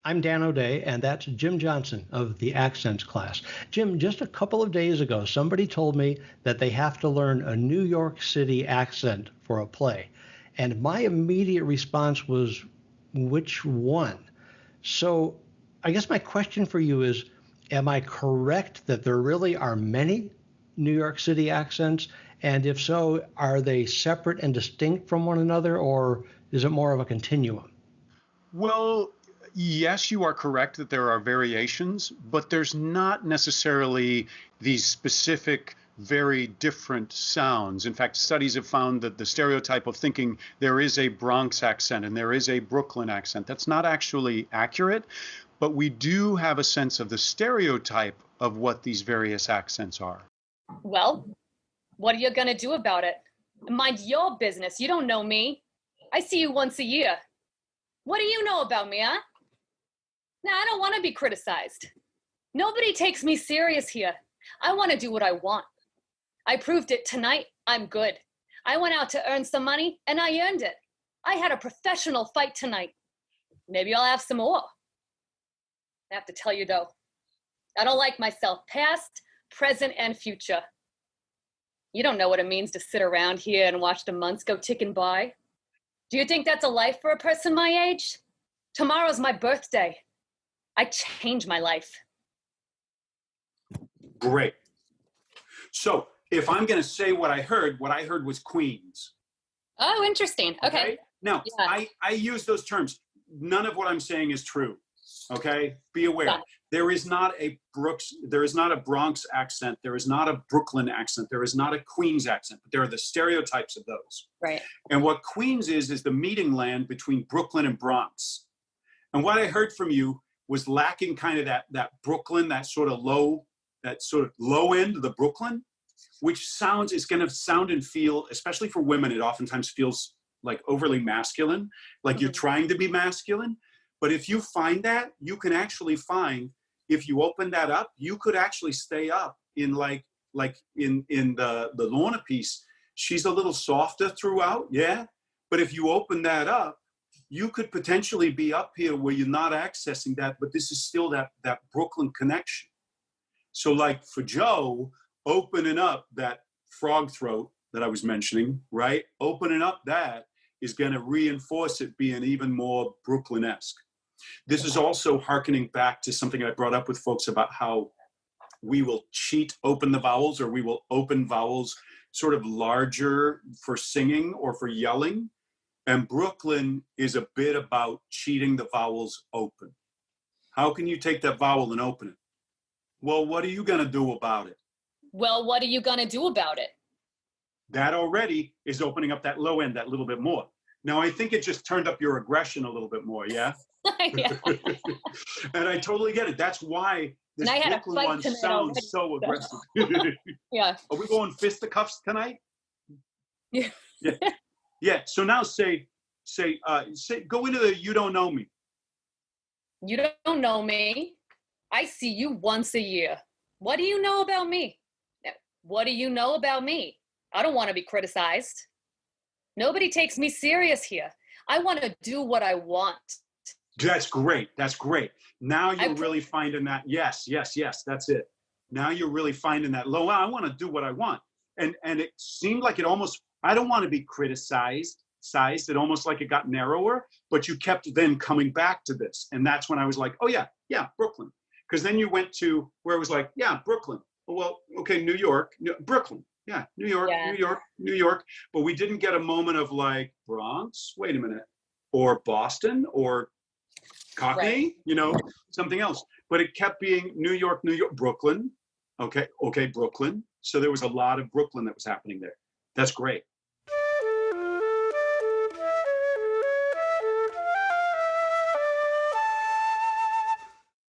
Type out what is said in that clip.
I'm Dan O'Day, and that's Jim Johnson of the Accents class. Jim, just a couple of days ago, somebody told me that they have to learn a New York City accent for a play. And my immediate response was, which one? So I guess my question for you is, am I correct that there really are many New York City accents? And if so, are they separate and distinct from one another, or is it more of a continuum? Well, yes, you are correct that there are variations, but there's not necessarily these specific, very different sounds. In fact, studies have found that the stereotype of thinking there is a Bronx accent and there is a Brooklyn accent, that's not actually accurate, but we do have a sense of the stereotype of what these various accents are. Well, what are you going to do about it? Mind your business. You don't know me. I see you once a year. What do you know about me, huh? Nah, I don't want to be criticized. Nobody takes me serious here. I want to do what I want. I proved it tonight. I'm good. I went out to earn some money, and I earned it. I had a professional fight tonight. Maybe I'll have some more. I have to tell you, though, I don't like myself, past, present, and future. You don't know what it means to sit around here and watch the months go ticking by. Do you think that's a life for a person my age? Tomorrow's my birthday. I changed my life. Great. So if I'm going to say what I heard was Queens. Oh, interesting. Okay. Now, Yeah. I use those terms. None of what I'm saying is true. Okay? Be aware. Yeah. There is not a Bronx accent. There is not a Brooklyn accent. There is not a Queens accent. But there are the stereotypes of those. Right. And what Queens is the meeting land between Brooklyn and Bronx. And what I heard from you was lacking kind of that Brooklyn, that sort of low end of the Brooklyn, which is going to sound and feel, especially for women, it oftentimes feels like overly masculine, like you're trying to be masculine. But if you find that, you can actually find, if you open that up, you could actually stay up in like in the Lorna piece. She's a little softer throughout, yeah. But if you open that up, you could potentially be up here where you're not accessing that, but this is still that Brooklyn connection. So like for Joe, opening up that frog throat that I was mentioning, right? Opening up that is going to reinforce it being even more Brooklyn-esque. This is also hearkening back to something I brought up with folks about how we will open the vowels, or we will open vowels sort of larger for singing or for yelling. And Brooklyn is a bit about cheating the vowels open. How can you take that vowel and open it? Well, what are you going to do about it? Well, what are you going to do about it? That already is opening up that low end that little bit more. Now, I think it just turned up your aggression a little bit more, yeah? Yeah. And I totally get it. That's why this Brooklyn one sounds so aggressive. Yeah. Are we going fisticuffs tonight? Yeah. Yeah. Yeah. So now say, go into the you don't know me. You don't know me. I see you once a year. What do you know about me? What do you know about me? I don't want to be criticized. Nobody takes me serious here. I want to do what I want. That's great. That's great. Now you're really finding that. Yes, that's it. Now you're really finding that low. I want to do what I want. And it seemed like it almost, I don't want to be criticized. It almost like it got narrower, but you kept then coming back to this. And that's when I was like, oh yeah, Brooklyn. Because then you went to where it was like, yeah, Brooklyn. Well, okay, New York, Brooklyn. Yeah, New York, yeah. New York. But we didn't get a moment of like Bronx, wait a minute, or Boston, or Cockney, right. Something else. But it kept being New York, Brooklyn. Okay, Brooklyn. So there was a lot of Brooklyn that was happening there. That's great.